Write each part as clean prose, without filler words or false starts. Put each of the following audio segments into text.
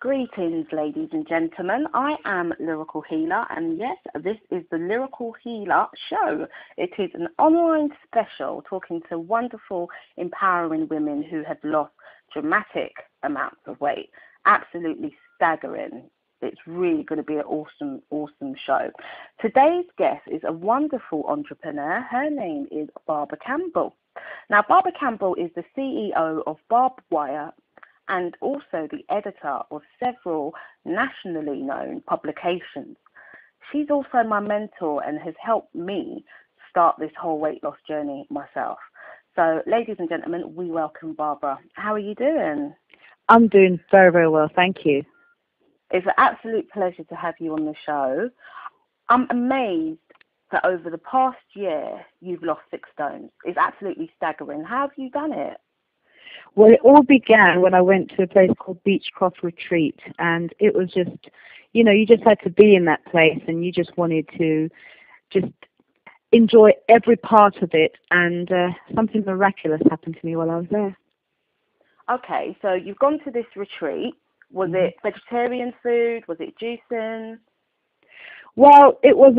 Greetings, ladies and gentlemen. I am Lyrical Healer, and yes, this is the Lyrical Healer Show. It is an online special talking to wonderful, empowering women who have lost dramatic amounts of weight. Absolutely staggering. It's really going to be an awesome, awesome show. Today's guest is a wonderful entrepreneur. Her name is Barbara Campbell. Now, Barbara Campbell is the CEO of Barbed Wire and also the editor of several nationally known publications. She's also my mentor and has helped me start this whole weight loss journey myself. So, ladies and gentlemen, we welcome Barbara. How are you doing? I'm doing very, very well, thank you. It's an absolute pleasure to have you on the show. I'm amazed that over the past year, you've lost 6 stones. It's absolutely staggering. How have you done it? Well, it all began when I went to a place called Beechcroft Retreat, and it was just, you know, you just had to be in that place, and you just wanted to just enjoy every part of it, and something miraculous happened to me while I was there. Okay, so you've gone to this retreat. Was it vegetarian food? Was it juicing? Well, it was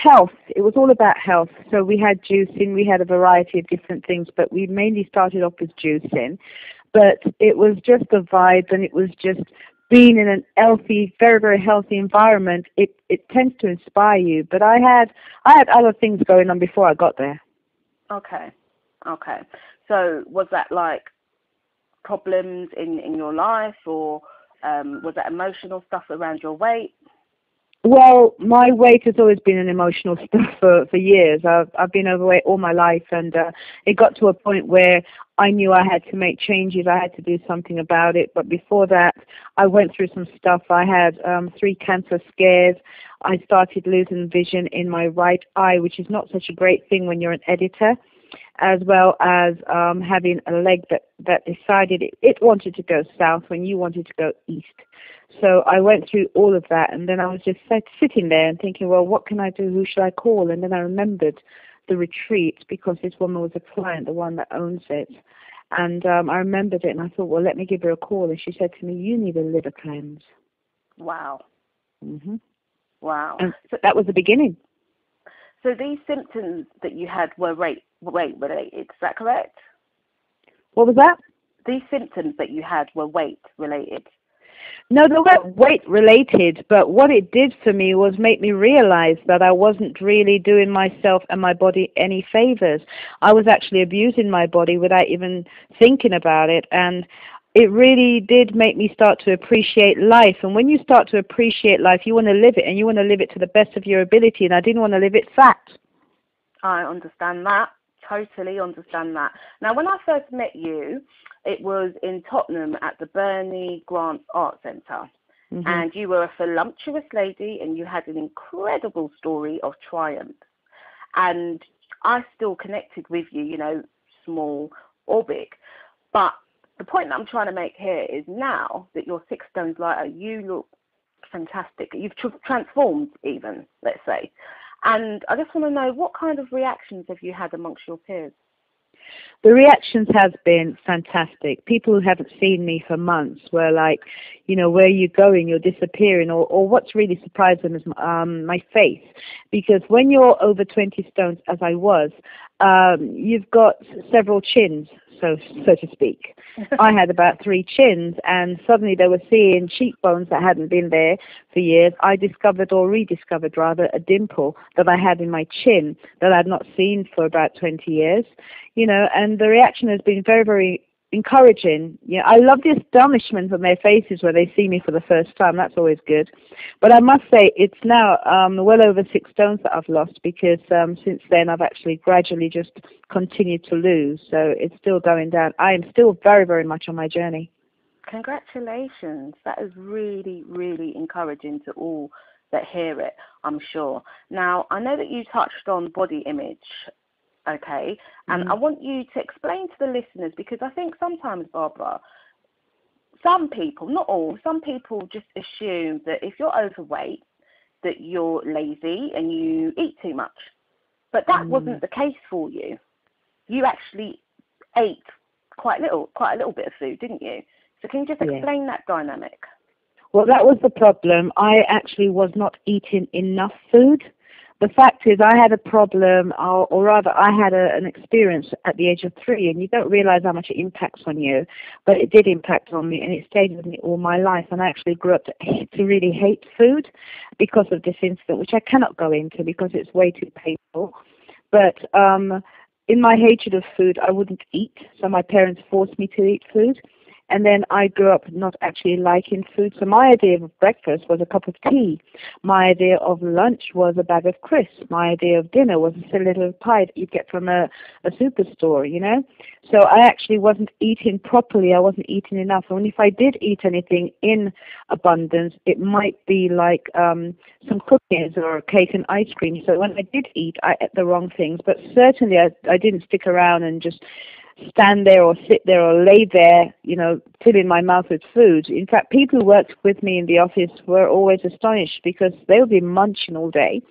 health. It was all about health. So we had juicing, we had a variety of different things, but we mainly started off with juicing. But it was just the vibe, and it was just being in an healthy, very, very healthy environment. It tends to inspire you. But I had other things going on before I got there. Okay. So was that like problems in your life, or was that emotional stuff around your weight? Well, my weight has always been an emotional stuff for years. I've been overweight all my life, and it got to a point where I knew I had to make changes. I had to do something about it. But before that, I went through some stuff. I had 3 cancer scares. I started losing vision in my right eye, which is not such a great thing when you're an editor, as well as having a leg that decided it wanted to go south when you wanted to go east. So I went through all of that, and then I was just sitting there and thinking, well, what can I do? Who should I call? And then I remembered the retreat, because this woman was a client, the one that owns it. And I remembered it, and I thought, well, let me give her a call. And she said to me, you need a liver cleanse. Wow. Wow. And so that was the beginning. So these symptoms that you had were weight related, is that correct? What was that? These symptoms that you had were weight related. No, they weren't weight related, but what it did for me was make me realize that I wasn't really doing myself and my body any favors. I was actually abusing my body without even thinking about it, and it really did make me start to appreciate life. And when you start to appreciate life, you want to live it, and you want to live it to the best of your ability, and I didn't want to live it fat. I understand that. Totally understand that. Now, when I first met you, it was in Tottenham at the Bernie Grant Art Centre. And you were a voluptuous lady, and you had an incredible story of triumph. And I still connected with you, you know, small or big. But the point that I'm trying to make here is now that you're 6 stones lighter, you look fantastic. You've transformed even, let's say. And I just want to know, what kind of reactions have you had amongst your peers? The reactions have been fantastic. People who haven't seen me for months were like, you know, where are you going? You're disappearing. Or what's really surprised them is my face. Because when you're over 20 stones, as I was, you've got several chins, so to speak. I had about 3 chins, and suddenly they were seeing cheekbones that hadn't been there for years. I discovered, or rediscovered rather, a dimple that I had in my chin that I'd not seen for about 20 years. You know, and the reaction has been very, very encouraging. Yeah, I love the astonishment on their faces when they see me for the first time. That's always good. But I must say, it's now well over 6 stones that I've lost, because since then I've actually gradually just continued to lose. So it's still going down. I am still very, very much on my journey. Congratulations. That is really, really encouraging to all that hear it, I'm sure. Now, I know that you touched on body image. Okay, and I want you to explain to the listeners, because I think sometimes, Barbara, some people, not all, some people just assume that if you're overweight, that you're lazy and you eat too much. But that wasn't the case for you. You actually ate quite a little bit of food, didn't you? So can you just explain that dynamic? Well, that was the problem. I actually was not eating enough food. The fact is I had a problem, or rather I had an experience at the age of 3, and you don't realize how much it impacts on you, but it did impact on me, and it stayed with me all my life, and I actually grew up to really hate food because of this incident, which I cannot go into because it's way too painful. But in my hatred of food, I wouldn't eat, so my parents forced me to eat food. And then I grew up not actually liking food. So my idea of breakfast was a cup of tea. My idea of lunch was a bag of crisps. My idea of dinner was a silly little pie that you get from a superstore, you know. So I actually wasn't eating properly. I wasn't eating enough. And if I did eat anything in abundance, it might be like some cookies or cake and ice cream. So when I did eat, I ate the wrong things. But certainly I didn't stick around and just stand there or sit there or lay there, you know, filling my mouth with food. In fact, people who worked with me in the office were always astonished because they would be munching all day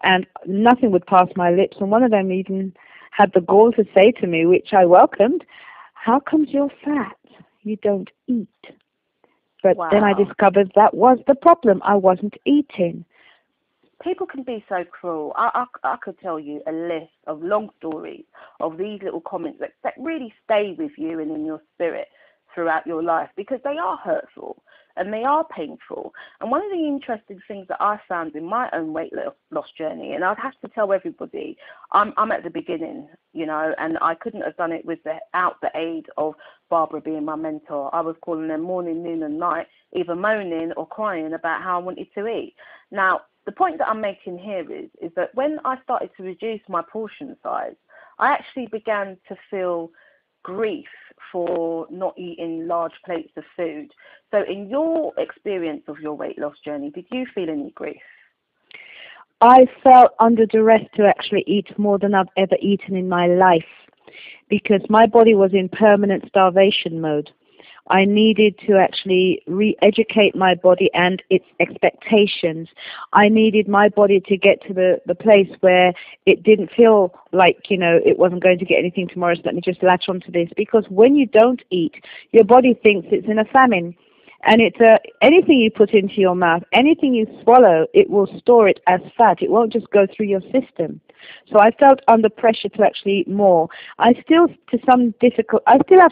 and nothing would pass my lips. And one of them even had the gall to say to me, which I welcomed, "How comes you're fat? You don't eat." But Wow. then I discovered that was the problem. I wasn't eating. People can be so cruel. I could tell you a list of long stories of these little comments that really stay with you and in your spirit throughout your life, because they are hurtful and they are painful. And one of the interesting things that I found in my own weight loss journey, and I'd have to tell everybody, I'm at the beginning, you know, and I couldn't have done it without the aid of Barbara being my mentor. I was calling them morning, noon and night, either moaning or crying about how I wanted to eat. Now, the point that I'm making here is that when I started to reduce my portion size, I actually began to feel grief for not eating large plates of food. So in your experience of your weight loss journey, did you feel any grief? I felt under duress to actually eat more than I've ever eaten in my life because my body was in permanent starvation mode. I needed to actually re-educate my body and its expectations. I needed my body to get to the place where it didn't feel like, you know, it wasn't going to get anything tomorrow, so let me just latch onto this. Because when you don't eat, your body thinks it's in a famine. And it's anything you put into your mouth, anything you swallow, it will store it as fat. It won't just go through your system. So I felt under pressure to actually eat more. I still have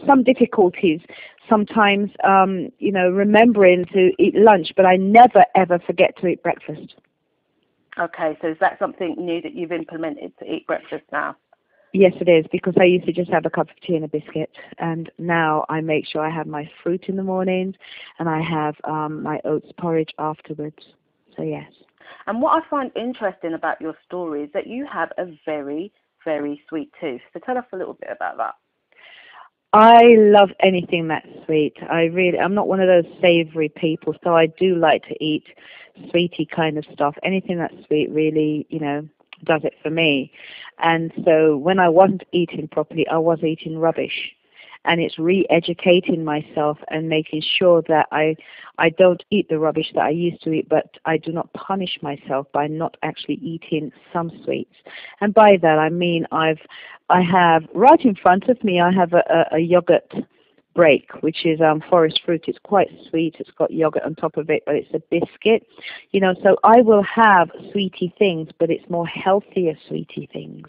some difficulties sometimes, you know, remembering to eat lunch, but I never ever forget to eat breakfast. Okay, so is that something new that you've implemented, to eat breakfast now? Yes, it is, because I used to just have a cup of tea and a biscuit, and now I make sure I have my fruit in the mornings, and I have my oats porridge afterwards. So yes. And what I find interesting about your story is that you have a very, very sweet tooth. So tell us a little bit about that. I love anything that's sweet. I'm not one of those savory people, so I do like to eat sweety kind of stuff. Anything that's sweet really, you know, does it for me. And so when I wasn't eating properly, I was eating rubbish. And it's re-educating myself and making sure that I don't eat the rubbish that I used to eat, but I do not punish myself by not actually eating some sweets. And by that I mean I have right in front of me, I have a yogurt break, which is forest fruit. It's quite sweet. It's got yogurt on top of it, but it's a biscuit. You know, so I will have sweety things, but it's more healthier sweety things.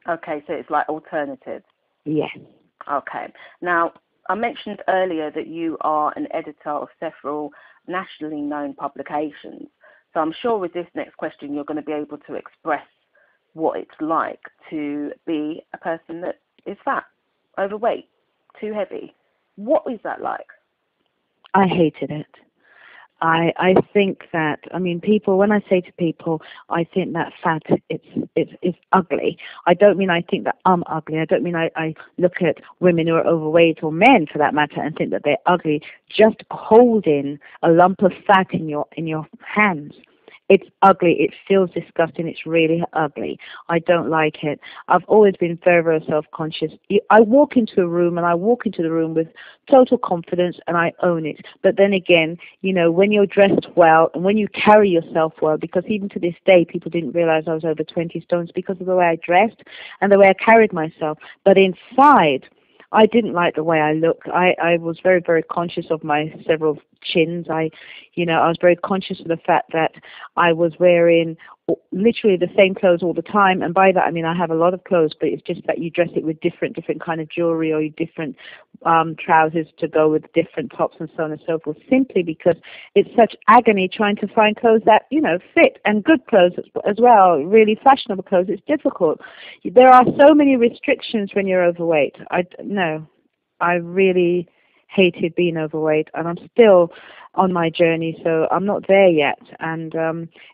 Okay, so it's like alternatives. Yes. Okay. Now, I mentioned earlier that you are an editor of several nationally known publications. So I'm sure with this next question, you're going to be able to express what it's like to be a person that is fat, overweight, too heavy. What is that like? I hated it. I think that, I mean, people, when I say to people, I think that fat, it's ugly. I don't mean I think that I'm ugly. I don't mean I look at women who are overweight, or men for that matter, and think that they're ugly. Just holding a lump of fat in your hands, it's ugly. It feels disgusting. It's really ugly. I don't like it. I've always been very, very self-conscious. I walk into a room, and I walk into the room with total confidence, and I own it. But then again, you know, when you're dressed well and when you carry yourself well, because even to this day, people didn't realize I was over 20 stones because of the way I dressed and the way I carried myself. But inside, I didn't like the way I looked. I was very, very conscious of my several chins. I was very conscious of the fact that I was wearing literally the same clothes all the time. And by that, I mean, I have a lot of clothes, but it's just that you dress it with different kind of jewelry, or different trousers to go with different tops and so on and so forth, simply because it's such agony trying to find clothes that, fit, and good clothes as well, really fashionable clothes. It's difficult. There are so many restrictions when you're overweight. I really hated being overweight, and I'm still on my journey, so I'm not there yet, and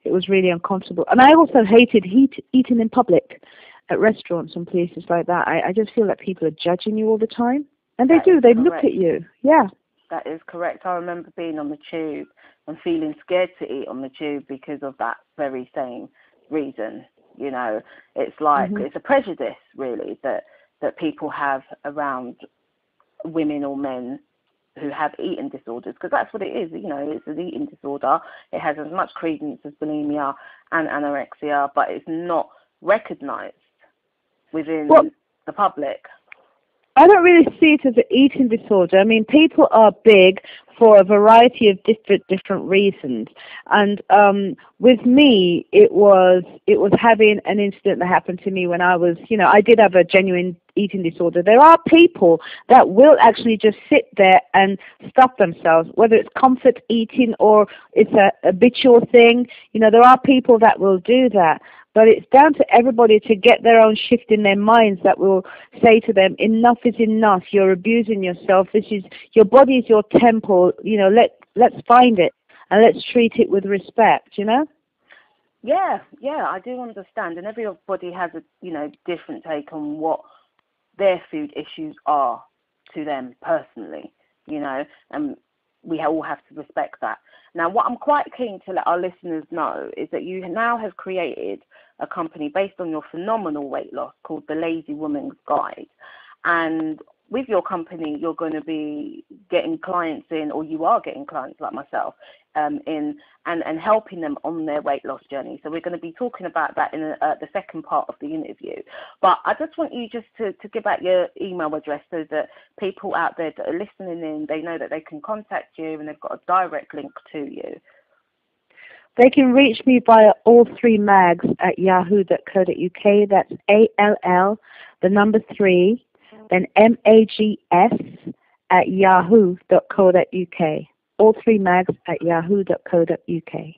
it was really uncomfortable. And I also hated eating in public at restaurants and places like that. I just feel that people are judging you all the time, and they look at you. Yeah, that is correct. I remember being on the tube and feeling scared to eat on the tube because of that very same reason. It's like it's a prejudice really that people have around women or men who have eating disorders, because that's what it is. It's an eating disorder. It has as much credence as bulimia and anorexia, but it's not recognized within the public. I don't really see it as an eating disorder. I mean, people are big for a variety of different reasons. And with me, it was having an incident that happened to me when I was, I did have a genuine eating disorder. There are people that will actually just sit there and stuff themselves, whether it's comfort eating or it's a habitual thing. There are people that will do that. But it's down to everybody to get their own shift in their minds that will say to them, enough is enough. You're abusing yourself. Your body is your temple. Let's find it and let's treat it with respect. Yeah, I do understand. And everybody has a different take on what their food issues are to them personally. And we all have to respect that. Now, what I'm quite keen to let our listeners know is that you now have created a company based on your phenomenal weight loss called the Lazy Woman's Guide. And with your company, you're going to be getting clients in, or you are getting clients like myself, in and helping them on their weight loss journey. So we're going to be talking about that in the second part of the interview. But I just want you just to give out your email address so that people out there that are listening in, they know that they can contact you and they've got a direct link to you. They can reach me via all3mags@yahoo.co.uk. That's ALL, the number 3, then MAGS@yahoo.co.uk. all3mags@yahoo.co.uk.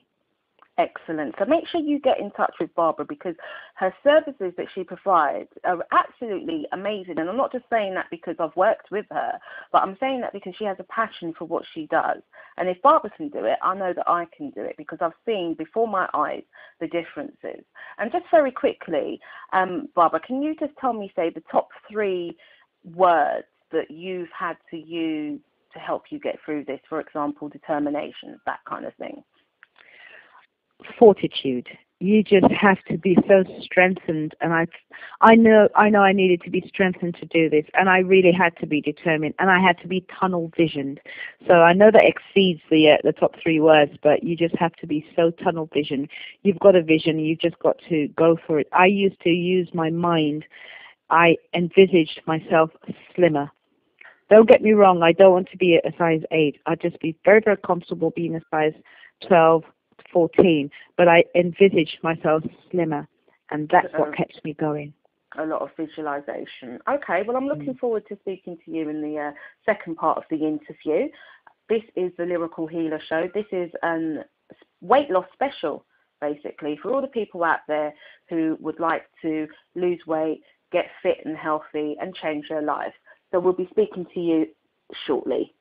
Excellent. So make sure you get in touch with Barbara, because her services that she provides are absolutely amazing. And I'm not just saying that because I've worked with her, but I'm saying that because she has a passion for what she does. And if Barbara can do it, I know that I can do it, because I've seen before my eyes the differences. And just very quickly, Barbara, can you just tell me, say, the top 3 words that you've had to use to help you get through this? For example, determination, that kind of thing. Fortitude. You just have to be so strengthened, and I know I needed to be strengthened to do this, and I really had to be determined, and I had to be tunnel visioned. So I know that exceeds the top 3 words, but you just have to be so tunnel visioned. You've got a vision, you've just got to go for it. I used to use my mind. I envisaged myself slimmer. Don't get me wrong, I don't want to be a size 8. I'd just be very, very comfortable being a size 12, 14, but I envisaged myself slimmer, and that's what kept me going. A lot of visualization. Okay, well, I'm looking forward to speaking to you in the second part of the interview. This is the Lyrical Healer Show. This is a weight loss special, basically, for all the people out there who would like to lose weight, get fit and healthy, and change their life. So we'll be speaking to you shortly.